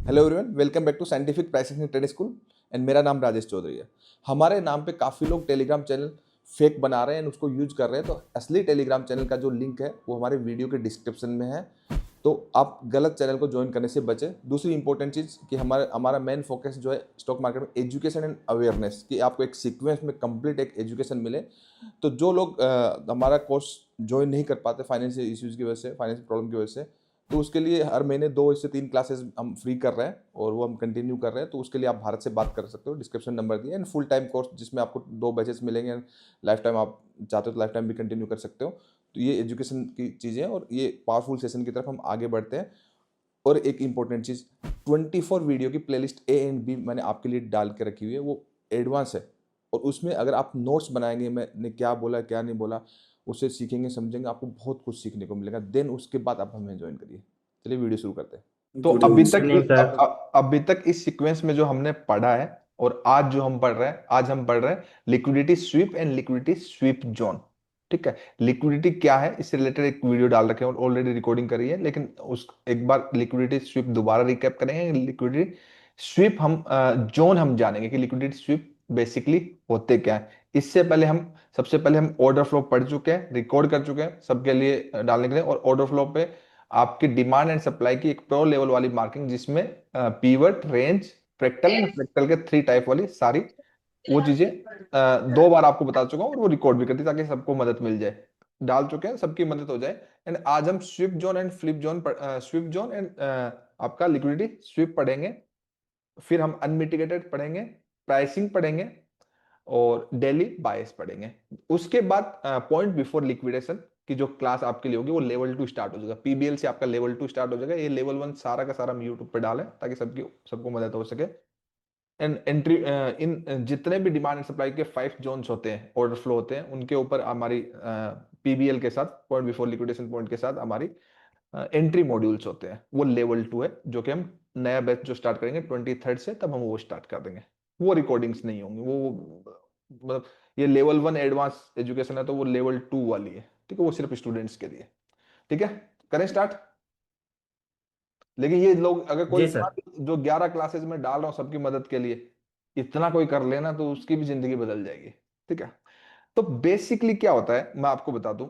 Hello everyone, welcome back to scientific pricing in trade school and मेरा नाम राजेश चौधरी है। हमारे नाम पे काफ़ी लोग टेलीग्राम चैनल फेक बना रहे हैं एंड उसको यूज कर रहे हैं। तो असली टेलीग्राम चैनल का जो लिंक है वो हमारे वीडियो के डिस्क्रिप्शन में है। तो आप गलत चैनल को ज्वाइन करने से बचें। दूसरी इंपॉर्टेंट चीज़ कि हमारा हमारा मेन फोकस जो है स्टॉक मार्केट में एजुकेशन एंड अवेयरनेस, कि आपको एक सीक्वेंस में कंप्लीट एक एजुकेशन मिले। तो जो लोग हमारा कोर्स ज्वाइन नहीं कर पाते फाइनेंशियल इश्यूज़ की वजह से, फाइनेंशियल प्रॉब्लम की वजह से, तो उसके लिए हर महीने 2 से 3 क्लासेस हम फ्री कर रहे हैं और वो हम कंटिन्यू कर रहे हैं। तो उसके लिए आप भारत से बात कर सकते हो, डिस्क्रिप्शन नंबर दिया। एंड फुल टाइम कोर्स जिसमें आपको 2 बैचेस मिलेंगे। लाइफ टाइम आप चाहते हो तो लाइफ टाइम भी कंटिन्यू कर सकते हो। तो ये एजुकेशन की चीज़ें हैं और ये पावरफुल सेशन की तरफ हम आगे बढ़ते हैं। और एक इंपॉर्टेंट चीज़, 24 वीडियो की प्लेलिस्ट ए एंड बी मैंने आपके लिए डाल के रखी हुई है, वो एडवांस है। और उसमें अगर आप नोट्स बनाएंगे, मैंने क्या बोला क्या नहीं बोला, उससे सीखेंगे समझेंगे, आपको बहुत कुछ सीखने को मिलेगा। देन उसके बाद आप हमें ज्वाइन करिए। चलिए वीडियो शुरू करते हैं। तो गुड अभी तक इवनिंग सर। अभी तक इस सीक्वेंस में जो हमने पढ़ा है और आज जो हम पढ़ रहे हैं, आज हम पढ़ रहे हैं liquidity sweep and liquidity SVEEP zone. ठीक है, लिक्विडिटी क्या है इससे रिलेटेड एक वीडियो डाल रखे हैं और ऑलरेडी रिकॉर्डिंग करी है, लेकिन उस एक बार लिक्विडिटी स्वीप दोबारा रिकैप करेंगे। लिक्विडिटी स्वीप हम जोन हम जानेंगे कि लिक्विडिटी स्वीप बेसिकली होते क्या है। इससे पहले हम सबसे पहले हम ऑर्डर फ्लो पढ़ चुके हैं, रिकॉर्ड कर चुके हैं सबके लिए डालने के लिए। और ऑर्डर फ्लो पे आपकी डिमांड एंड सप्लाई की एक प्रो लेवल वाली मार्किंग, जिसमें pivot, range, fractal and fractal के 3 टाइप वाली सारी वो चीजें 2 बार आपको बता चुका हूँ और वो रिकॉर्ड भी कर दी ताकि सबको मदद मिल जाए। डाल चुके हैं, सबकी मदद हो जाए। एंड आज हम sweep zone and flip zone, sweep zone and आपका लिक्विडिटी स्विप पढ़ेंगे। फिर हम अनमिटिगेटेड पढ़ेंगे, प्राइसिंग पढ़ेंगे और डेली बायस पढ़ेंगे। उसके बाद पॉइंट बिफोर लिक्विडेशन की जो क्लास आपके लिए होगी वो लेवल 2 स्टार्ट हो जाएगा। पीबीएल से आपका लेवल 2 स्टार्ट हो जाएगा। ये लेवल 1 सारा का सारा हम यूट्यूब पे डालें ताकि सबको मदद हो सके। एंड एंट्री इन जितने भी डिमांड एंड सप्लाई के 5 जोन्स होते हैं, ऑर्डर फ्लो होते हैं, उनके ऊपर हमारी पीबीएल के साथ, पॉइंट बिफोर लिक्विडेशन पॉइंट के साथ हमारी एंट्री मॉड्यूल्स होते हैं। वो लेवल 2 है, जो कि हम नया बैच जो स्टार्ट करेंगे 23rd से, तब हम वो स्टार्ट कर देंगे। वो रिकॉर्डिंग्स नहीं होंगी, वो मतलब ये लेवल 1 एडवांस एजुकेशन है तो वो लेवल 2 वाली है। ठीक है, वो सिर्फ स्टूडेंट्स के लिए। ठीक है, करें स्टार्ट। लेकिन ये लोग अगर कोई जी इतना सर। जो 11 क्लासेस में डाल रहा हूँ सबकी मदद के लिए, इतना कोई कर लेना तो उसकी भी जिंदगी बदल जाएगी। ठीक है, तो बेसिकली क्या होता है मैं आपको बता दूं।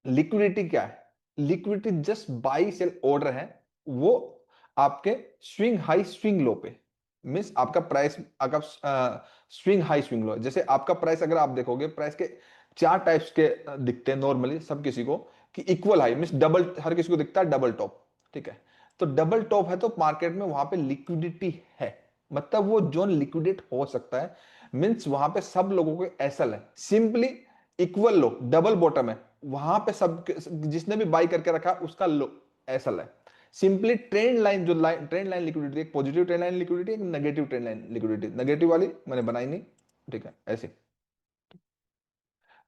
लिक्विडिटी क्या है? Liquidity just buy sell order है। वो आपके स्विंग हाई स्विंग लो पे, मीन्स आपका प्राइस अगर स्विंग हाई स्विंग लो, जैसे आपका प्राइस अगर आप देखोगे, प्राइस के 4 टाइप्स के दिखते हैं नॉर्मली सब किसी को, कि इक्वल हाई मीन्स डबल, हर किसी को दिखता है डबल टॉप। ठीक है, तो डबल टॉप है तो मार्केट में वहां पे लिक्विडिटी है, मतलब वो जोन लिक्विडेट हो सकता है। मीन्स वहां पे सब लोगों को एसएल है। सिंपली इक्वल लो, डबल बॉटम है, वहां पे सब जिसने भी बाई करके रखा उसका लो एसएल है। सिंपली ट्रेंड लाइन, जो लाइन ट्रेंड लाइन लिक्विडिटी, एक पॉजिटिव ट्रेंड लाइन लिक्विडिटी, एक negative trend line liquidity. Negative वाली मैंने बनाई नहीं। ठीक है, ऐसे।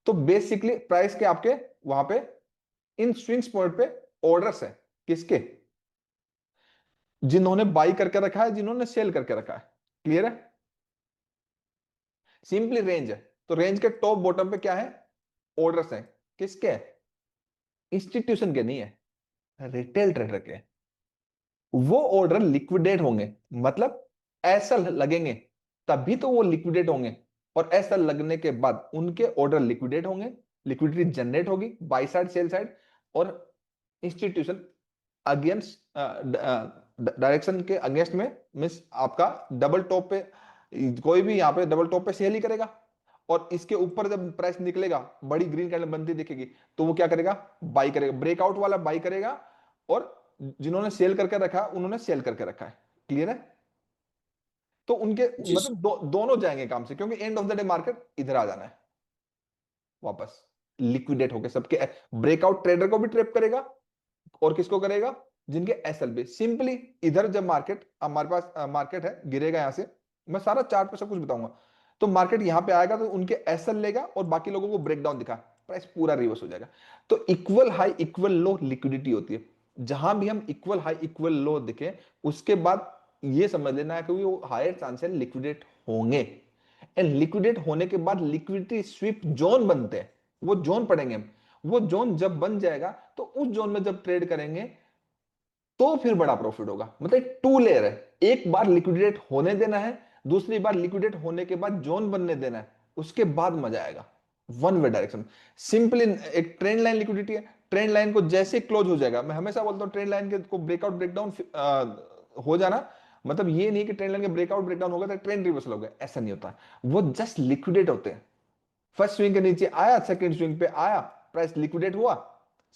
तो बेसिकली प्राइस के आपके वहां पे इन स्विंग्स पॉइंट पे ऑर्डर्स है, किसके? जिन्होंने बाई करके रखा है, जिन्होंने सेल करके रखा है। क्लियर है? सिंपली रेंज है, तो रेंज के टॉप बॉटम पे क्या है? ऑर्डर्स है। किसके? इंस्टीट्यूशन के नहीं है, रिटेल ट्रेडर के। वो ऑर्डर लिक्विडेट होंगे, मतलब ऐसा लगेंगे, तभी तो वो लिक्विडेट होंगे। और ऐसा लगने के बाद उनके ऑर्डर लिक्विडेट होंगे, लिक्विडिटी जनरेट होगी बाई साइड सेल साइड। और इंस्टीट्यूशन अगेंस्ट डायरेक्शन के अगेंस्ट में, मीन्स आपका डबल टॉप पे, कोई भी यहां पे डबल टॉप पे सेल ही करेगा। और इसके ऊपर जब प्राइस निकलेगा, बड़ी ग्रीन कैंडल बनती दिखेगी, तो वो क्या करेगा? बाई करेगा, ब्रेकआउट वाला बाई करेगा। और जिन्होंने सेल करके रखा है उन्होंने सेल करके रखा है। क्लियर है? तो उनके जी मतलब दोनों जाएंगे काम से, क्योंकि end of the day market इधर आ जाना है वापस, लिक्विडेट होके सबके। ब्रेकआउट ट्रेडर को भी ट्रैप करेगा, और किसको करेगा? जिनके एसएल पे। सिंपली इधर जब मार्केट, हमारे पास मार्केट है, गिरेगा यहां से, मैं सारा चार्ट पे सब कुछ बताऊंगा। तो मार्केट यहां पे आएगा तो उनके एसएल लेगा और बाकी लोगों को ब्रेकडाउन दिखा, प्राइस पूरा रिवर्स हो जाएगा। तो equal high equal low liquidity होती है। जहां भी हम इक्वल हाई इक्वल लो दिखे, उसके बाद ये समझ लेना है कि वो हायर चांस है लिक्विडेट होंगे। एंड लिक्विडेट होने के बाद लिक्विडिटी स्वीप जोन बनते हैं, वो जोन पढ़ेंगे हम। वो जोन जब बन जाएगा तो उस जोन में जब ट्रेड करेंगे, तो फिर बड़ा प्रॉफिट होगा। मतलब टू लेयर है, एक बार लिक्विडेट होने देना है, दूसरी बार लिक्विडेट होने के बाद जोन बनने देना है, उसके बाद मजा आएगा। One way direction. सिंपली एक ट्रेंड लाइन लिक्विडिटी है, ट्रेंड लाइन को जैसे क्लोज हो जाएगा, मैं हमेशा बोलता हूँ ट्रेंड लाइन के को ब्रेकआउट ब्रेकडाउन हो जाना, मतलब ये नहीं कि ट्रेंड लाइन के ब्रेकआउट ब्रेकडाउन होगा तो ट्रेंड रिवर्सल हो गया, ऐसा नहीं होता। वो जस्ट लिक्विडेट होते हैं। फर्स्ट स्विंग के नीचे आया, सेकंड स्विंग पे आया, प्राइस लिक्विडेट हुआ,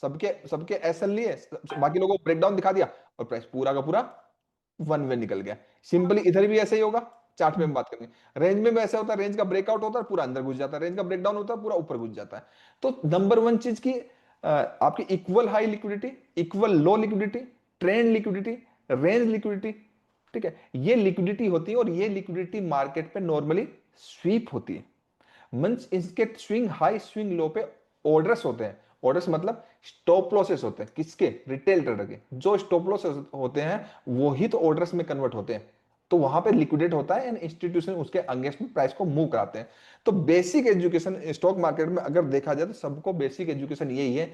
सबके सबके एसएल लिए, बाकी लोगों को ब्रेकडाउन दिखा दिया, और प्राइस पूरा का पूरा वन वे निकल गया। सिंपली इधर भी ऐसे ही होगा। चार्ट पे हम बात करेंगे, रेंज में भी ऐसा होता है, रेंज का ब्रेकआउट होता है पूरा अंदर घुस जाता है, रेंज का ब्रेकडाउन होता है पूरा ऊपर घुस जाता है। तो नंबर वन चीज की आपकी equal high liquidity, equal low liquidity, trend liquidity, range liquidity. ठीक है, ये लिक्विडिटी होती है, और ये लिक्विडिटी मार्केट पे नॉर्मली स्वीप होती है। मींस इसके स्विंग हाई स्विंग लो पे ऑर्डर्स होते हैं। ऑर्डर्स मतलब स्टॉप लॉसेस होते हैं, किसके? रिटेल ट्रेडर के। जो स्टॉप लॉसेस होते हैं वो ही तो ऑर्डर्स में कन्वर्ट होते हैं, तो वहां पे लिक्विडेट होता है एंड इंस्टीट्यूशन उसके अगेंस्ट में प्राइस को मूव कराते हैं। तो बेसिक एजुकेशन स्टॉक मार्केट में अगर देखा जाए तो सबको बेसिक एजुकेशन यही है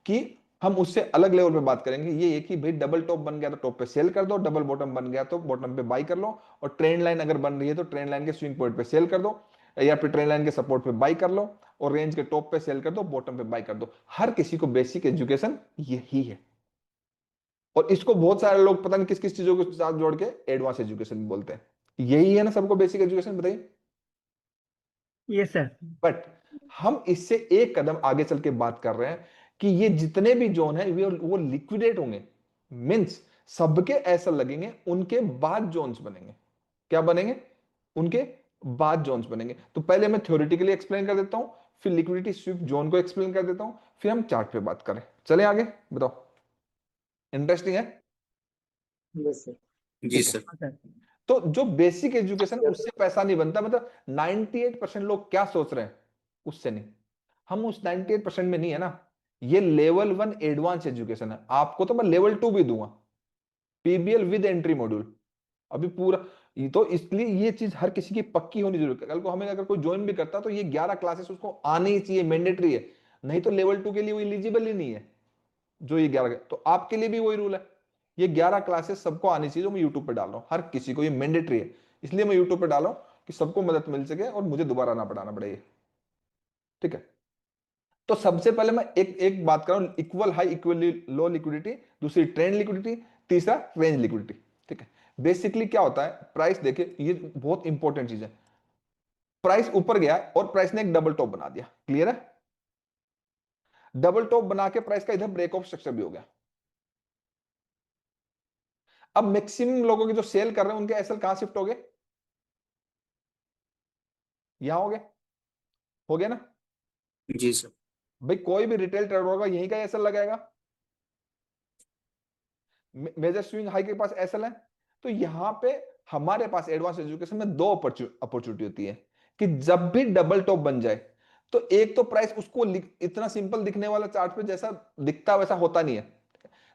कि हम उससे अलग लेवल पे बात करेंगे, ये है कि भाई डबल टॉप बन गया तो टॉप पे सेल कर दो, डबल बॉटम बन गया तो बॉटम पे बाई कर लो, और ट्रेंड लाइन अगर बन रही है तो ट्रेंड लाइन के स्विंग पॉइंट पे सेल कर दो, या फिर ट्रेंड लाइन के सपोर्ट पे बाई कर लो, और रेंज के टॉप पे सेल कर दो, बॉटम पे बाई कर दो। हर किसी को बेसिक एजुकेशन यही है, और इसको बहुत सारे लोग पता नहीं किस किस चीजों के साथ जोड़ के एडवांस एजुकेशन बोलते हैं। यही है ना सबको बेसिक एजुकेशन, बताइए। Yes sir. बट हम इससे एक कदम आगे चल के बात कर रहे हैं कि ये जितने भी जोन है वो लिक्विडेट होंगे, मींस सबके ऐसा लगेंगे, उनके बाद जोन्स बनेंगे। क्या बनेंगे? उनके बाद जोन्स बनेंगे। तो पहले मैं थ्योरेटिकली एक्सप्लेन कर देता हूं, फिर लिक्विडिटी स्विफ्ट जोन को एक्सप्लेन कर देता हूं, फिर हम चार्ट पे बात करें। चले आगे, बताओ। इंटरेस्टिंग है? Yes sir. जी ठीक है। सर। हाँ सर। तो जो बेसिक एजुकेशन, उससे पैसा नहीं बनता, मतलब 98% लोग क्या सोच रहे हैं, उससे नहीं। हम उस 98% में नहीं है ना। ये लेवल वन एडवांस एजुकेशन है, आपको तो मैं लेवल टू भी दूंगा, पीबीएल विद एंट्री मॉड्यूल। अभी पूरा ये तो इसलिए ये चीज हर किसी की पक्की होनी जरूरी है। कल को हमें अगर कोई ज्वाइन भी करता तो ये 11 क्लासेस उसको आने ही चाहिए, मैंडेटरी है। नहीं तो लेवल टू के लिए वो इलिजिबल ही नहीं है। जो ये 11, तो आपके लिए भी वही रूल है। ये 11 क्लासेस सबको आनी चाहिए, जो मैं यूट्यूब पे डाल रहा हूं, हर किसी को ये मैंडेटरी है। इसलिए मैं यूट्यूब पे डाल रहा हूं कि सबको मदद मिल सके और मुझे दोबारा ना पढ़ाना पड़े ये। ठीक है। तो सबसे पहले मैं एक एक बात कर रहा हूं, equal high equal low liquidity, दूसरी ट्रेंड लिक्विडिटी, तीसरा रेंज लिक्विडिटी। ठीक है। बेसिकली क्या होता है, प्राइस देखिए, ये बहुत इंपॉर्टेंट चीज है। प्राइस ऊपर गया और प्राइस ने एक डबल टॉप बना दिया, क्लियर है? डबल टॉप बना के प्राइस का इधर ब्रेक ऑफ स्ट्रक्चर भी हो गया। अब मैक्सिमम लोगों के जो सेल कर रहे हैं उनके एसएल कहां शिफ्ट हो गए? यहां हो गया ना? जी सर। भाई कोई भी रिटेल ट्रेडर होगा यहीं का एसएल लगाएगा। मेजर स्विंग हाई के पास एसएल है। तो यहां पे हमारे पास एडवांस एजुकेशन में दो अपॉर्चुनिटी होती है कि जब भी डबल टॉप बन जाए, तो एक तो प्राइस उसको इतना सिंपल दिखने वाला चार्ट पे जैसा दिखता वैसा होता नहीं है।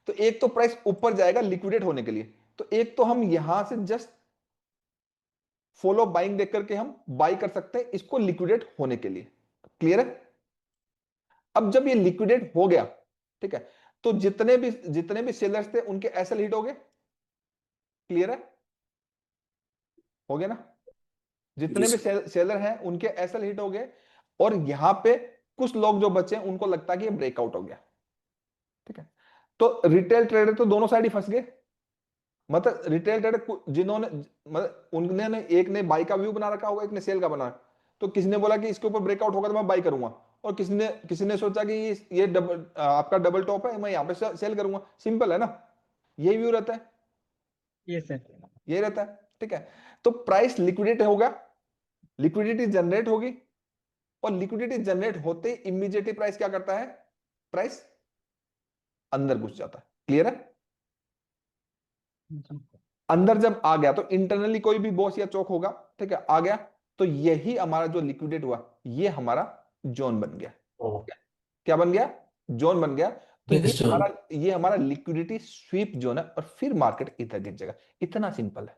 तो एक तो प्राइस ऊपर जाएगा लिक्विडेट होने के लिए, तो एक तो हम यहां से जस्ट फॉलो बाइंग देख करके हम बाई कर सकते हैं इसको लिक्विडेट होने के लिए, क्लियर है? अब जब ये लिक्विडेट हो गया, ठीक है, तो जितने भी सेलर्स थे उनके एसएल हिट हो गए, क्लियर है? हो गया ना? जी जितने भी सर। सेलर हैं उनके एसएल हिट हो गए, और यहां पे कुछ लोग जो बचे हैं उनको लगता है कि ये ब्रेकआउट हो गया। ठीक है। तो रिटेल ट्रेडर तो दोनों साइड ही फंस गए। मतलब रिटेल ट्रेडर जिन्होंने, मतलब उनने ने, एक ने बाई का व्यू बना रखा होगा, एक ने सेल का बना, तो किसी ने बोला कि इसके ऊपर ब्रेकआउट होगा तो मैं बाई करूंगा, और किसी ने सोचा कि ये डबल आपका डबल टॉप है, मैं यहां पे सेल करूंगा। सिंपल है ना? यही व्यू रहता है, यस सर। यही रहता है। ठीक है। तो प्राइस लिक्विडेट होगा, लिक्विडिटी जनरेट होगी, और लिक्विडिटी जनरेट होते ही इमीडिएटली प्राइस क्या करता है? प्राइस अंदर घुस जाता है, क्लियर है? अंदर जब आ गया तो इंटरनली कोई भी बॉस या चौक होगा, ठीक है, आ गया, तो यही हमारा जो लिक्विडेट हुआ, ये हमारा जोन बन गया। क्या बन गया? जोन बन गया। तो ये यस सर। हमारा ये हमारा लिक्विडिटी स्वीप जोन है, और फिर मार्केट इधर गिर जाएगा। इतना सिंपल है।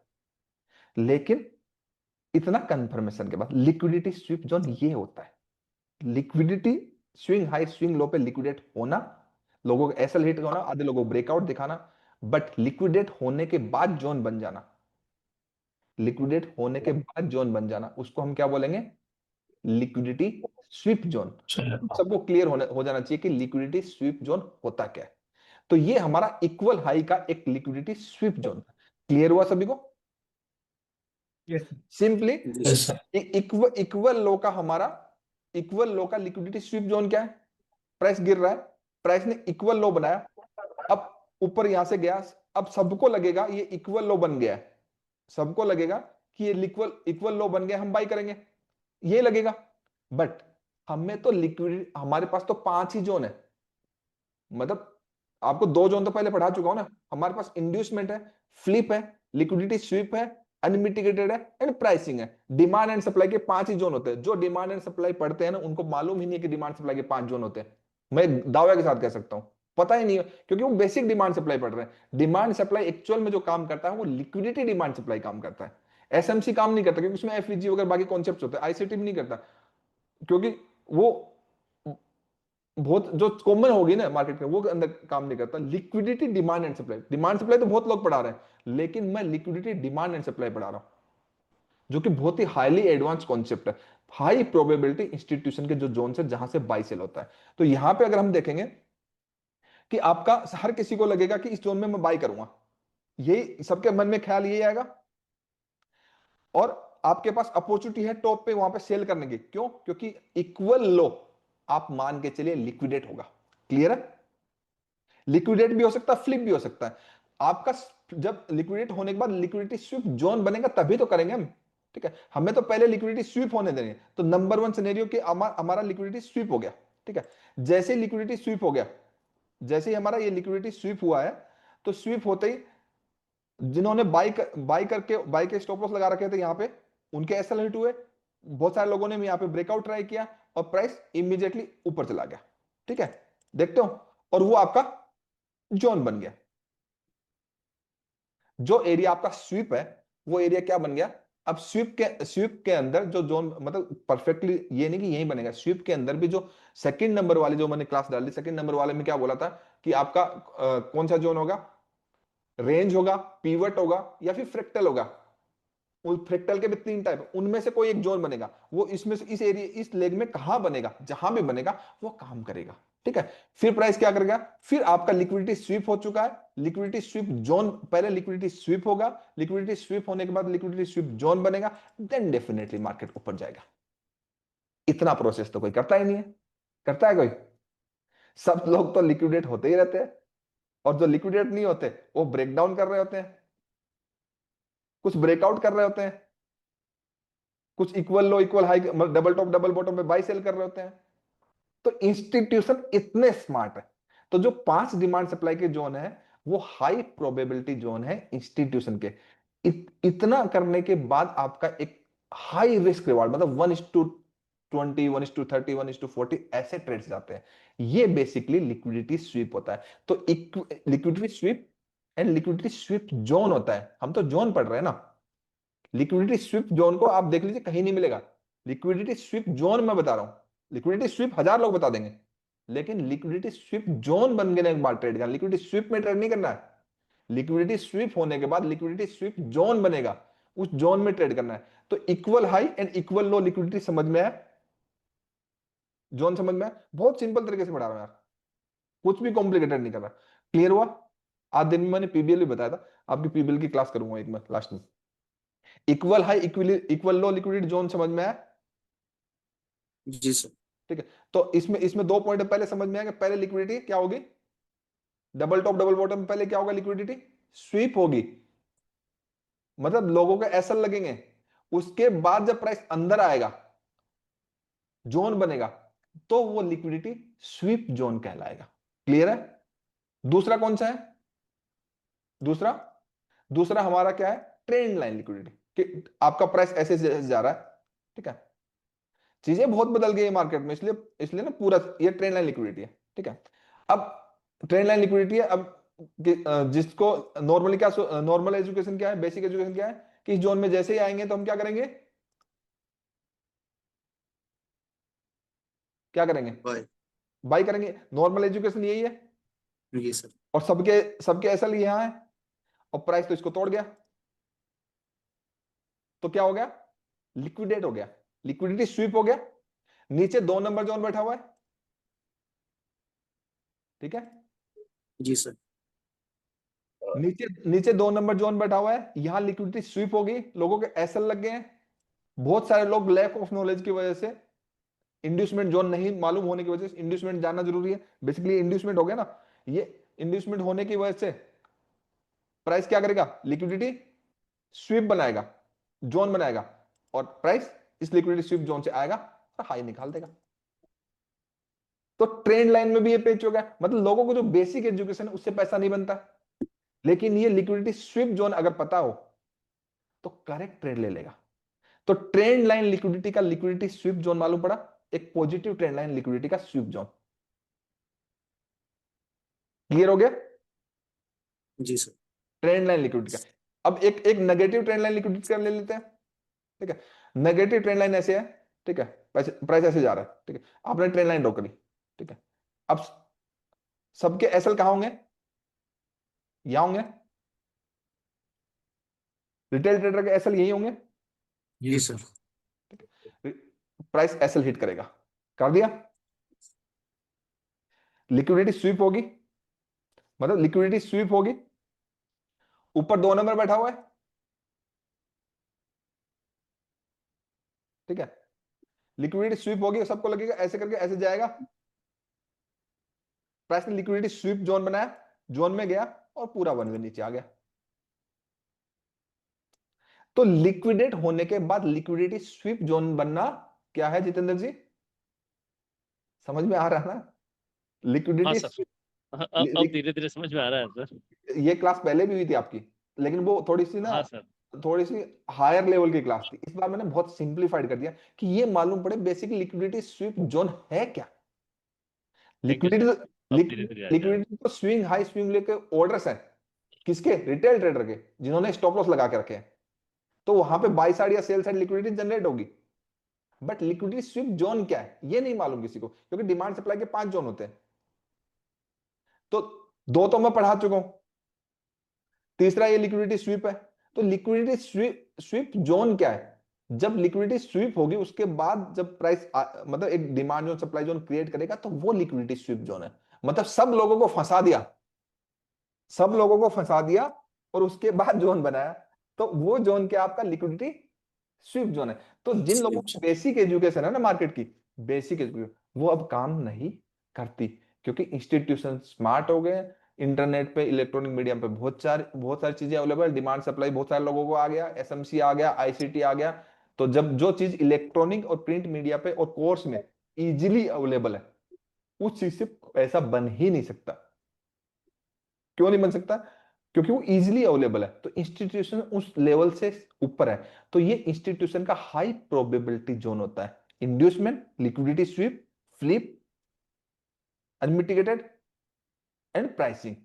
लेकिन इतना कंफर्मेशन के बाद लिक्विडिटी स्वीप जोन ये होता है, liquidity swing high swing low पे लिक्विडेट होना, लोगों को एसएल हिट होना, आधे लोगों को ब्रेकआउट दिखाना, बट लिक्विडेट होने के बाद जोन बन जाना, लिक्विडेट होने के बाद जोन बन जाना, उसको हम क्या बोलेंगे? Liquidity SVEEP zone. सबको क्लियर होने हो जाना चाहिए कि लिक्विडिटी स्वीप जोन होता क्या है। तो ये हमारा इक्वल हाई का एक लिक्विडिटी स्वीप जोन। क्लियर हुआ सभी को? Yes sir. Simply yes sir. Equal equal low का हमारा, इक्वल लो का लिक्विडिटी स्वीप जोन क्या है? प्राइस गिर रहा है, प्राइस ने इक्वल लो बनाया, अब ऊपर यहां से गया, अब सबको लगेगा ये इक्वल लो बन गया है, सबको लगेगा कि ये इक्वल इक्वल लो बन गया, हम बाई करेंगे, ये लगेगा। बट हमें तो लिक्विड, हमारे पास तो 5 ही जोन है, मतलब आपको 2 जोन तो पहले पढ़ा चुका हूं ना। हमारे पास इंड्यूसमेंट है, फ्लिप है, लिक्विडिटी स्वीप है, अनमिटिगेटेड है एंड प्राइसिंग है। डिमांड एंड सप्लाई के 5 ही जोन होते हैं। जो डिमांड एंड सप्लाई पढ़ते हैं ना, उनको मालूम ही नहीं है कि डिमांड सप्लाई के 5 जोन होते हैं। मैं दावे के साथ कह सकता हूं पता ही नहीं है, क्योंकि वो बेसिक डिमांड सप्लाई पढ़ रहे हैं। डिमांड सप्लाई एक्चुअल में जो काम करता है वो लिक्विडिटी डिमांड सप्लाई काम करता है। एसएमसी काम नहीं करता, क्योंकि उसमें एफईजी वगैरह बाकी कॉन्सेप्ट होते हैं। आईसीटी भी नहीं करता, क्योंकि वो बहुत जो कॉमन होगी ना मार्केट में, वो अंदर काम नहीं करता। Liquidity demand and supply, demand supply तो बहुत लोग पढ़ा रहे हैं, लेकिन मैं लिक्विडिटी डिमांड एंड सप्लाई पढ़ा रहा हूं, जो कि बहुत ही हाईली एडवांस कॉन्सेप्ट है। हाई प्रोबेबिलिटी इंस्टीट्यूशन के जो जोन है जहां से बाई सेल होता है। तो यहां पे अगर हम देखेंगे कि आपका हर किसी को लगेगा कि इस जोन में मैं बाई करूंगा, यही सबके मन में ख्याल यही आएगा। और आपके पास अपॉर्चुनिटी है टॉप पे वहां पे सेल करने की, क्यों? क्योंकि इक्वल लो आप मान के चलिए लिक्विडेट होगा। क्लियर है? लिक्विडेट भी हो सकता है, फ्लिप भी हो सकता है। आपका जब लिक्विडेट होने के बाद लिक्विडिटी स्वीप जोन बनेगा तभी तो करेंगे हम। ठीक है, हमें तो पहले लिक्विडिटी स्वीप होने देंगे। तो नंबर 1 सिनेरियो कि हमारा लिक्विडिटी स्वीप हो गया। ठीक है, जैसे लिक्विडिटी स्वीप हो गया, जैसे ही हमारा ये लिक्विडिटी स्वीप हुआ है, तो स्वीप होते ही जिन्होंने बाई करके बाई के स्टॉप लॉस लगा रखे थे यहां पे, उनके एसएल हिट हुए। बहुत सारे लोगों ने यहां पे ब्रेकआउट ट्राई किया और प्राइस इमीडिएटली ऊपर चला गया। ठीक है, देखते हो, और वो आपका जोन बन गया। जो एरिया आपका स्वीप है वो एरिया क्या बन गया? अब स्वीप के अंदर जो जोन, मतलब परफेक्टली ये नहीं कि यही बनेगा, स्वीप के अंदर भी जो सेकंड नंबर वाली जो मैंने क्लास डाली, सेकंड नंबर वाले में क्या बोला था कि आपका कौन सा जोन होगा? रेंज होगा, पीवट होगा या फिर फ्रैक्टल होगा। फ्रैक्टल के भी 3 टाइप, उनमें से कोई एक जोन बनेगा। वो इसमें से इस एरिया, इस लेग में कहां बनेगा? जहां भी बनेगा वो काम करेगा। ठीक है, फिर प्राइस क्या करेगा? फिर आपका लिक्विडिटी स्वीप हो चुका है, लिक्विडिटी स्वीप जोन, पहले लिक्विडिटी स्वीप होगा, लिक्विडिटी स्वीप होने के बाद लिक्विडिटी स्वीप जोन बनेगा, देन डेफिनेटली मार्केट ऊपर जाएगा। इतना प्रोसेस तो कोई करता ही नहीं है। करता है कोई? सब लोग तो लिक्विडेट होते ही रहते हैं, और जो लिक्विडेट नहीं होते वो ब्रेकडाउन कर रहे होते हैं, कुछ ब्रेकआउट कर रहे होते हैं, कुछ equal low equal high, double top double bottom पे बाई सेल कर रहे होते हैं। तो इंस्टीट्यूशन इतने स्मार्ट है। तो जो 5 डिमांड सप्लाई के जोन है वो हाई प्रोबेबिलिटी जोन है इंस्टीट्यूशन के। इतना करने के बाद आपका एक हाई रिस्क रिवार्ड, मतलब 1:20, 1:30, 1:40 ऐसे ट्रेड्स जाते हैं। ये बेसिकली लिक्विडिटी स्वीप होता है। तो liquidity sweep and liquidity SVEEP zone होता है। हम तो जोन पढ़ रहे हैं ना। लिक्विडिटी स्विप जोन को आप देख लीजिए, कहीं नहीं मिलेगा। लिक्विडिटी स्विप जोन मैं बता रहा हूं, लिक्विडिटी स्विप 1000 लोग बता देंगे, लेकिन लिक्विडिटी स्विप जोन बन गए एक बार ट्रेड करना, लिक्विडिटी स्विप में ट्रेड नहीं करना है। लिक्विडिटी स्विप होने के बाद लिक्विडिटी स्विप जोन बनेगा, उस जोन में ट्रेड करना है। तो equal high and equal low liquidity समझ में है, जोन समझ में है। बहुत सिंपल तरीके से पढ़ा रहा हूं यार, कुछ भी कॉम्प्लिकेटेड नहीं कर रहा। क्लियर हुआ? आज दिन में मैंने पीबीएल भी बताया था, आपकी पीबीएल की क्लास करूंगा एक मैं लास्ट में। Equal high equal low liquidity zone समझ में आया? जी सर। ठीक है, तो इसमें इसमें 2 पॉइंट पहले समझ में आया कि पहले लिक्विडिटी क्या होगी, डबल टॉप डबल बॉटम में पहले क्या होगा? लिक्विडिटी स्वीप होगी, मतलब लोगों के एसएल लगेंगे। उसके बाद जब प्राइस अंदर आएगा, जोन बनेगा, तो वो लिक्विडिटी स्वीप जोन कहलाएगा। क्लियर है? दूसरा कौन सा है? दूसरा दूसरा हमारा क्या है? ट्रेंड लाइन लिक्विडिटी, कि आपका प्राइस ऐसे से ऐसे जा रहा है। ठीक है, चीजें बहुत बदल गई है मार्केट में, इसलिए इसलिए ना पूरा ये ट्रेंड लाइन लिक्विडिटी है। ठीक है, अब ट्रेंड लाइन लिक्विडिटी है। अब जिसको नॉर्मली क्या, नॉर्मल एजुकेशन क्या है, बेसिक एजुकेशन क्या है कि इस जोन में जैसे ही आएंगे तो हम क्या करेंगे? क्या करेंगे? बाय। बाई करेंगे। नॉर्मल एजुकेशन यही है। ये सर। और सबके सबके एसएल यहाँ है, और प्राइस तो इसको तोड़ गया, तो क्या हो गया, लिक्विडेट हो गया, लिक्विडिटी स्वीप हो गया। नीचे 2 नंबर जोन बैठा हुआ है, ठीक है, जी सर। नीचे नीचे 2 नंबर जोन बैठा हुआ है, यहां लिक्विडिटी स्वीप होगी, लोगों के एसएल लग गए हैं। बहुत सारे लोग लैक ऑफ नॉलेज की वजह से, इंड्यूसमेंट जोन नहीं मालूम होने की वजह से, इंड्यूसमेंट जानना जरूरी है, बेसिकली इंड्यूसमेंट हो गया ना, ये इंड्यूसमेंट होने की वजह से प्राइस क्या करेगा, लिक्विडिटी स्वीप बनाएगा, जोन बनाएगा, और प्राइस इस लिक्विडिटी स्वीप जोन से आएगा और हाई निकाल देगा। तो ट्रेंड लाइन में भी ये पेच हो गया, मतलब लोगों को जो बेसिक एजुकेशन है उससे पैसा नहीं बनता, लेकिन ये लिक्विडिटी स्वीप जोन अगर पता हो तो करेक्ट ट्रेड ले लेगा। तो ट्रेंड लाइन लिक्विडिटी का लिक्विडिटी स्वीप जोन मालूम पड़ा, एक पॉजिटिव ट्रेंड लाइन लिक्विडिटी का स्वीप जोन। क्लियर हो गया जी सर। ट्रेंड लाइन लिक्विडिटी का। अब एक एक नेगेटिव ट्रेंड लाइन लिक्विडिटी का ले लेते हैं, ठीक है। नेगेटिव ट्रेंड लाइन ऐसे है, ठीक है, प्राइस ऐसे जा रहा है, ठीक है, आपने ट्रेंड लाइन ड्रॉ करी, ठीक है। अब सबके एसएल कहां होंगे, यहां होंगे, रिटेल ट्रेडर के एसएल यही होंगे, जी सर। ठीक है। प्राइस एसएल हिट करेगा, कर दिया, लिक्विडिटी स्वीप होगी, मतलब लिक्विडिटी स्वीप होगी, ऊपर 2 नंबर बैठा हुआ है, ठीक है, लिक्विडिटी स्वीप होगी, सबको लगेगा ऐसे करके ऐसे जाएगा, प्राइस ने लिक्विडिटी स्वीप जोन बनाया, जोन में गया और पूरा वन वे नीचे आ गया। तो लिक्विडेट होने के बाद लिक्विडिटी स्वीप जोन बनना क्या है जितेंद्र जी, समझ में आ रहा है ना, हाँ लिक्विडिटी सर। स्वीप। अब धीरे धीरे समझ में आ रहा है सर। ये क्लास पहले भी हुई थी आपकी, लेकिन वो थोड़ी सी ना, हाँ सर। थोड़ी सी हायर लेवल की क्लास थी, इस बार मैंने बहुत सिंप्लीफाइड कर दिया कि ये मालूम पड़े बेसिक लिक्विडिटी स्वीप जोन है क्या। Thank you liquidity sir. अब धीरे धीरे आ जा रहा है। लिक्विडिटी तो स्विंग हाई स्विंग लेके ऑर्डर्स है, किसके, रिटेल ट्रेडर के, जिन्होंने स्टॉप लॉस लगा के रखे हैं, तो वहां पे बाई साइड या सेल साइड लिक्विडिटी जनरेट होगी। बट लिक्विडिटी स्विंग जोन क्या है ये नहीं मालूम किसी को, क्योंकि डिमांड सप्लाई के 5 जोन होते हैं। तो दो तो मैं पढ़ा चुका हूं, तीसरा ये लिक्विडिटी स्वीप है। तो लिक्विडिटी स्वीप जोन क्या है, जब लिक्विडिटी स्वीप होगी उसके बाद जब प्राइस मतलब एक demand zone supply zone create करेगा, तो वो लिक्विडिटी स्वीप जोन है। मतलब सब लोगों को फंसा दिया, सब लोगों को फंसा दिया और उसके बाद जोन बनाया, तो वो जोन क्या आपका लिक्विडिटी स्वीप जोन है। तो जिन लोगों को बेसिक एजुकेशन है ना मार्केट की, बेसिक एजुकेशन, वो अब काम नहीं करती, क्योंकि इंस्टीट्यूशन स्मार्ट हो गए, इंटरनेट पे इलेक्ट्रॉनिक मीडियम पे बहुत सारी चीजें अवेलेबल, डिमांड सप्लाई बहुत सारे लोगों को आ गया, एसएमसी आ गया, आईसीटी आ गया। तो जब जो चीज इलेक्ट्रॉनिक और प्रिंट मीडिया पे और कोर्स में इजिली अवेलेबल है, उस चीज से ऐसा बन ही नहीं सकता। क्यों नहीं बन सकता, क्योंकि वो इजिली अवेलेबल है, तो इंस्टीट्यूशन उस लेवल से ऊपर है। तो ये इंस्टीट्यूशन का हाई प्रोबेबिलिटी जोन होता है, inducement, liquidity sweep, flip, unmitigated and pricing,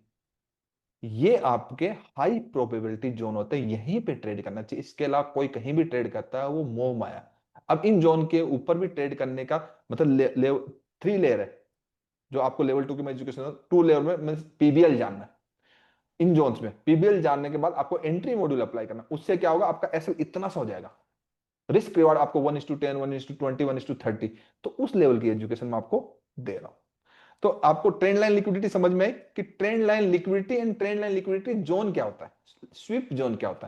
ये आपके हाई प्रोबेबिलिटी जोन होते हैं, यहीं पे ट्रेड करना चाहिए। इसके अलावा कोई कहीं भी ट्रेड करता है वो मोह माया। अब इन जोन के ऊपर भी ट्रेड करने का मतलब लेवल 3 लेयर है, जो आपको लेवल 2 की में एजुकेशन 2 लेयर में पीबीएल जानना है। इन जोन्स में पीबीएल जानने के बाद आपको एंट्री मॉड्यूल अप्लाई करना, उससे क्या होगा, आपका एसएल इतना सा हो जाएगा, रिस्क रिवार्ड आपको 1:10, 1:20, 1:30, तो उस लेवल की एजुकेशन में आपको दे रहा हूं। तो आपको ट्रेंड लाइन लिक्विडिटी समझ में आई कि trend line liquidity and trend line liquidity zone क्या होता है, स्विप जोन क्या होता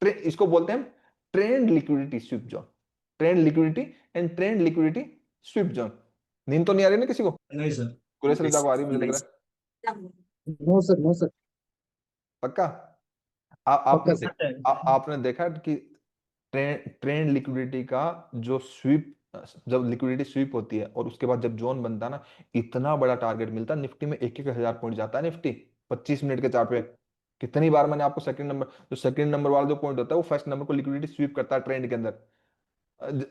है, इसको बोलते हैं trend liquidity sweep zone, trend liquidity and trend liquidity sweep zone. नींद तो नहीं आ रही ना किसी को, नहीं सर। कुरेश रजा को आ रही मुझे लग रहा है, नो सर, नो सर। पक्का। पक्का आपने सर। आपने देखा कि ट्रेंड लिक्विडिटी का जो स्वीप, जब लिक्विडिटी स्वीप होती है और उसके बाद जब जोन बनता है ना, इतना बड़ा टारगेट मिलता है, निफ्टी में 1,000 पॉइंट जाता है, निफ्टी 25 मिनट के चार्ट पे। कितनी बार मैंने आपको सेकंड नंबर वाला जो पॉइंट होता है वो फर्स्ट नंबर को लिक्विडिटी स्वीप करता है ट्रेंड के अंदर।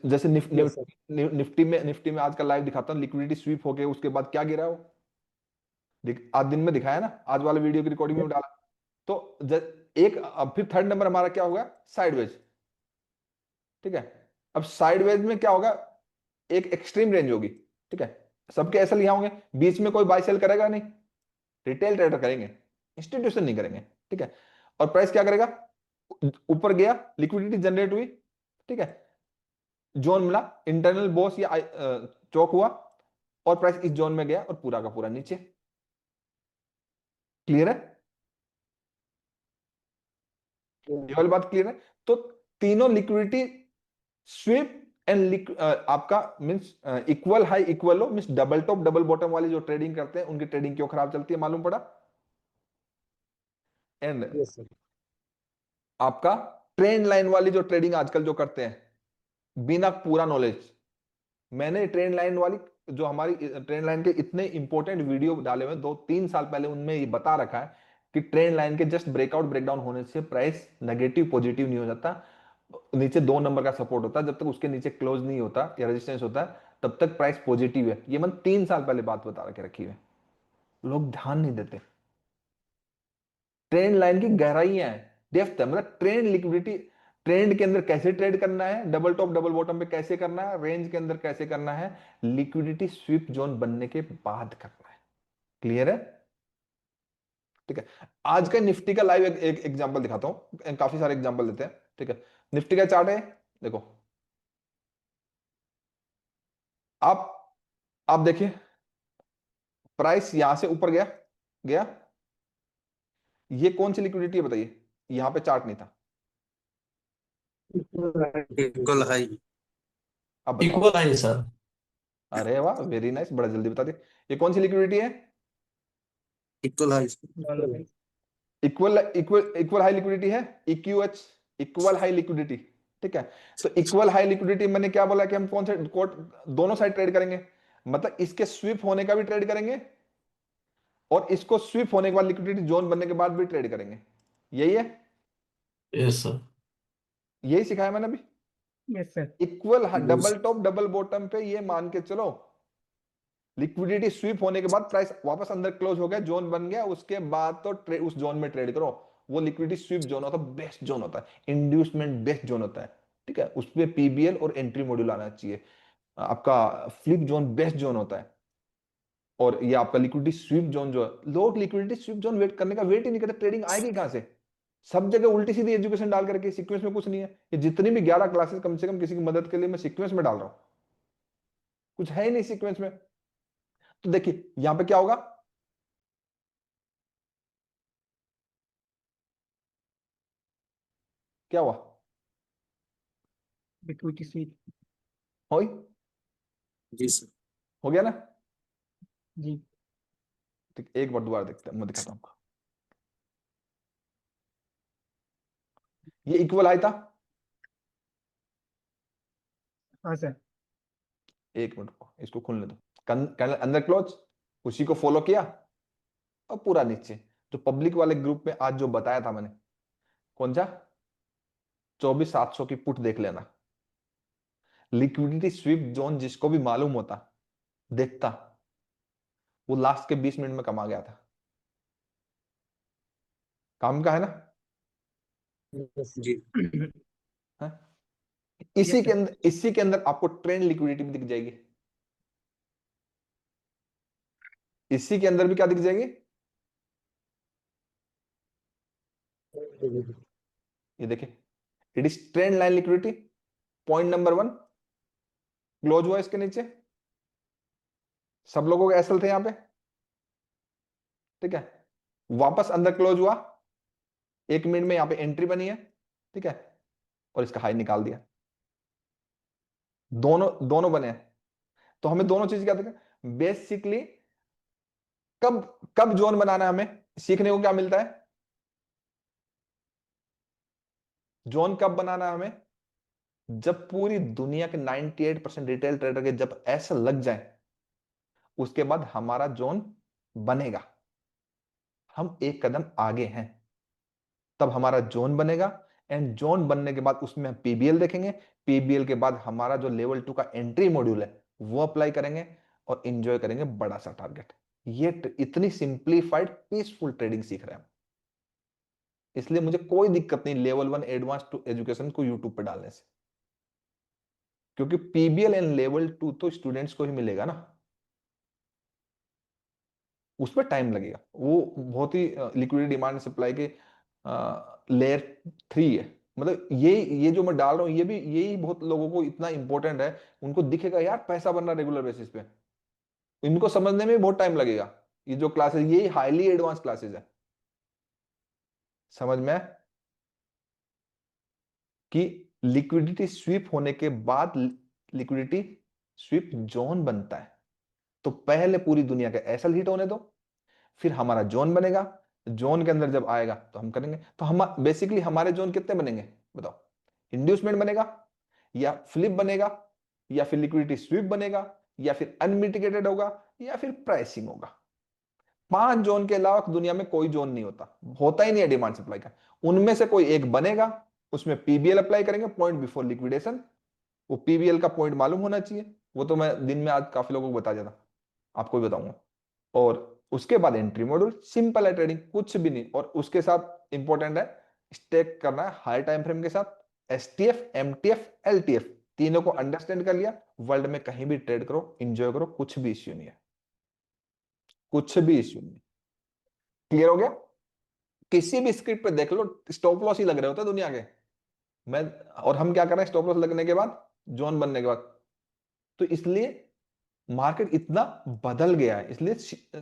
जैसे यस सर। निफ्टी में आज का लाइव दिखाता हूँ, लिक्विडिटी स्वीप होके उसके बाद क्या गिरा वो, आज दिन में दिखाया ना, आज वाले वीडियो की रिकॉर्डिंग में डाला। तो अब फिर थर्ड नंबर हमारा क्या होगा, साइडवेज, ठीक है। अब साइडवेज में क्या होगा, एक एक्सट्रीम रेंज होगी, ठीक है, सबके एसएल यहां होंगे, बीच में कोई बाय सेल करेगा नहीं, रिटेल ट्रेडर करेंगे, इंस्टीट्यूशन नहीं करेंगे, ठीक है। और प्राइस क्या करेगा, ऊपर गया, लिक्विडिटी जनरेट हुई, ठीक है, जोन मिला, इंटरनल बॉस या चौक हुआ, और प्राइस इस जोन में गया और पूरा का पूरा नीचे। क्लियर है, ये वाली बात क्लियर है। तो तीनों लिक्विडिटी स्वीप एंड आपका means equal high equal low, means double top double bottom वाली जो ट्रेडिंग करते हैं उनकी ट्रेडिंग क्यों खराब चलती है मालूम पड़ा। And yes sir. आपका ट्रेंड लाइन वाली जो ट्रेडिंग आजकल जो करते हैं बिना पूरा नॉलेज, मैंने ट्रेंड लाइन वाली जो हमारी ट्रेंड लाइन के इतने इंपॉर्टेंट वीडियो डाले हुए 2-3 साल पहले, उनमें ये बता रखा है कि ट्रेंड लाइन के जस्ट ब्रेकआउट ब्रेकडाउन होने से प्राइस नेगेटिव पॉजिटिव नहीं हो जाता, नीचे 2 नंबर का सपोर्ट होता है, जब तक उसके नीचे क्लोज नहीं होता या रेजिस्टेंस होता है तब तक प्राइस पॉजिटिव है। ये मैंने 3 साल पहले बात बता के रखी है, लोग ध्यान नहीं देते। ट्रेंड लाइन की गहराइयां है, डेप्थ है, मतलब ट्रेंड लिक्विडिटी, ट्रेंड के अंदर कैसे ट्रेड करना है, डबल टॉप डबल बॉटम पे कैसे करना है, रेंज के अंदर कैसे करना है, लिक्विडिटी स्वीप जोन बनने के बाद करना है। क्लियर है, ठीक है। आज का निफ्टी का लाइव एक एग्जांपल दिखाता हूं, काफी सारे एग्जांपल देते हैं, ठीक है। निफ्टी का चार्ट है, देखो आप आप देखिए, प्राइस यहां से ऊपर गया, गया, ये कौन सी लिक्विडिटी है बताइए, यहां पे चार्ट नहीं था, इक्वल हाई। अब बताओ। इक्वल है सर। अरे वाह, वेरी नाइस, बड़ा जल्दी बता दिए। ये कौन सी लिक्विडिटी है, equal high. Equal equal equal high liquidity है, इक्यूएच, इक्वल हाई लिक्विडिटी, ठीक है। तो इक्वल हाई लिक्विडिटी मैंने क्या बोला कि हम कौन से कोट दोनों साइड ट्रेड करेंगे, मतलब इसके स्विप होने का भी ट्रेड करेंगे और इसको स्विप होने के बाद लिक्विडिटी जोन बनने के बाद भी ट्रेड करेंगे, यही है, यस सर। यही सिखाया मैंने अभी। Yes sir. Equal double top double bottom पे ये मान के चलो, लिक्विडिटी स्वीप होने के बाद प्राइस वापस अंदर क्लोज हो गया, जोन बन गया, उसके बाद तो उस जोन में ट्रेड करो। वो लिक्विडिटी स्वीप जोन होता है, बेस्ट जोन होता है, इंड्यूसमेंट बेस्ट जोन होता है, ठीक है। उसमें पीबीएल और एंट्री मॉड्यूल आना चाहिए। आपका फ्लिप जोन बेस्ट जोन होता है, और ये आपका लिक्विडिटी स्वीप जोन जो है, लोग लिक्विडिटी स्वीप जोन वेट करने का वेट ही नहीं करते, ट्रेडिंग आएगी कहां से, सब जगह उल्टी सीधी एजुकेशन डाल करके, सीक्वेंस में कुछ नहीं है। ये जितनी भी 11 क्लासेस कम से कम किसी की मदद के लिए मैं सीक्वेंस में डाल रहा हूं, कुछ है ही नहीं सीक्वेंस में। तो देखिए यहां पे क्या होगा, क्या हुआ, इक्विटी स्वीप। हो जी सर। हो गया ना, जी। ठीक, एक बार दोबारा देखते हैं, मैं दिखाता हूं आपको। ये इक्वल आई था, हाँ सर। एक मिनट को इसको खोलने दो, कैंडल अंदर क्लोज, उसी को फॉलो किया और पूरा नीचे, जो पब्लिक वाले ग्रुप में आज जो बताया था मैंने, कौन सा 24,700 की पुट देख लेना, लिक्विडिटी स्वीप जोन जिसको भी मालूम होता, देखता, वो लास्ट के 20 मिनट में कमा गया था, काम का है ना, जी। है? Yes sir. इसी के अंदर आपको ट्रेंड लिक्विडिटी भी दिख जाएगी, इसी के अंदर भी क्या दिख जाएगी, ये देखिए, it is trend line liquidity, point number 1 close हुआ इसके नीचे, सब लोगों के एसएल थे यहां पे, ठीक है, वापस अंदर क्लोज हुआ, 1 मिनट में यहां पे एंट्री बनी है, ठीक है, और इसका हाई निकाल दिया, दोनों दोनों बने हैं। तो हमें दोनों चीज क्या देखें बेसिकली, कब कब जोन बनाना है, हमें सीखने को क्या मिलता है, जोन कब बनाना है हमें, जब पूरी दुनिया के 98% रिटेल ट्रेडर के जब ऐसा लग जाए, उसके बाद हमारा जोन बनेगा, हम एक कदम आगे हैं, तब हमारा जोन बनेगा। एंड जोन बनने के बाद उसमें हम पीबीएल देखेंगे, पीबीएल के बाद हमारा जो लेवल 2 का एंट्री मॉड्यूल है वो अप्लाई करेंगे और एंजॉय करेंगे बड़ा सा टारगेट। ये इतनी सिंप्लीफाइड पीसफुल ट्रेडिंग सीख रहे हैं हम, इसलिए मुझे कोई दिक्कत नहीं लेवल 1 एडवांस टू एजुकेशन को यूट्यूब पे डालने से, क्योंकि पीबीएल एंड लेवल 2 तो स्टूडेंट्स को ही मिलेगा ना, उस पर टाइम लगेगा। वो बहुत ही लिक्विडिटी डिमांड सप्लाई के लेयर 3 है। मतलब ये जो मैं डाल रहा हूँ ये भी यही बहुत लोगों को इतना इंपॉर्टेंट है, उनको दिखेगा यार पैसा बन रहा रेगुलर बेसिस पे, इनको समझने में बहुत टाइम लगेगा। ये जो क्लासेस ये हाईली एडवांस क्लासेस है, समझ में आया? कि लिक्विडिटी स्वीप होने के बाद लिक्विडिटी स्वीप जोन बनता है। तो पहले पूरी दुनिया का एसएल हीट होने दो, फिर हमारा जोन बनेगा। जोन के अंदर जब आएगा तो हम करेंगे। तो हम बेसिकली हमारे जोन कितने बनेंगे बताओ? इंड्यूसमेंट बनेगा, या फ्लिप बनेगा, या फिर लिक्विडिटी स्वीप बनेगा, या फिर अनमिटिगेटेड होगा, या फिर प्राइसिंग होगा। 5 जोन के अलावा दुनिया में कोई जोन नहीं होता, होता ही नहीं है डिमांड सप्लाई का। उनमें से कोई एक बनेगा, उसमें पीबीएल अप्लाई करेंगे, पॉइंट बिफोर लिक्विडेशन। वो पीबीएल का पॉइंट मालूम होना चाहिए, वो तो मैं दिन में आज काफी लोगों को बता देता, आपको भी बताऊंगा। और उसके बाद एंट्री मॉड्यूल, सिंपल है ट्रेडिंग, कुछ भी नहीं। और उसके साथ इंपॉर्टेंट है स्टेक करना है हाई टाइम फ्रेम के साथ। एसटीएफ, एमटीएफ, एलटीएफ तीनों को अंडरस्टैंड कर लिया, वर्ल्ड में कहीं भी ट्रेड करो, इंजॉय करो, कुछ भी इश्यू नहीं है, कुछ भी इश्यू नहीं। क्लियर हो गया? किसी भी स्क्रिप्ट पे देख लो स्टॉप लॉस ही लग रहे होते हैं दुनिया के। मैं और हम क्या कर रहे हैं स्टॉप लॉस लगने के बाद, जोन बनने के बाद। तो इसलिए मार्केट इतना बदल गया है, इसलिए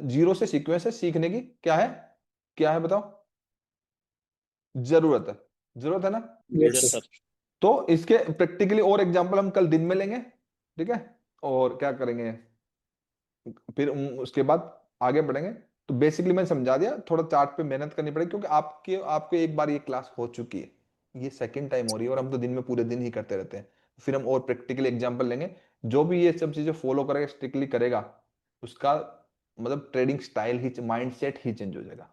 जीरो से सीक्वेंस से सीखने की क्या है, क्या है बताओ? जरूरत है, जरूरत है ना? Yes, yes sir. सर। तो इसके प्रैक्टिकली और एग्जांपल हम कल दिन में लेंगे, ठीक है? और क्या करेंगे फिर उसके बाद आगे बढ़ेंगे। तो बेसिकली मैंने समझा दिया, थोड़ा चार्ट पे मेहनत करनी पड़ेगी, क्योंकि आपको एक बार ये क्लास हो चुकी है, ये सेकंड टाइम हो रही है, और हम तो दिन में पूरे दिन ही करते रहते हैं। फिर हम और प्रैक्टिकल एग्जांपल लेंगे। जो भी ये सब चीजें फॉलो करेगा, स्ट्रिक्टली करेगा, उसका मतलब ट्रेडिंग स्टाइल ही, माइंडसेट ही चेंज हो जाएगा।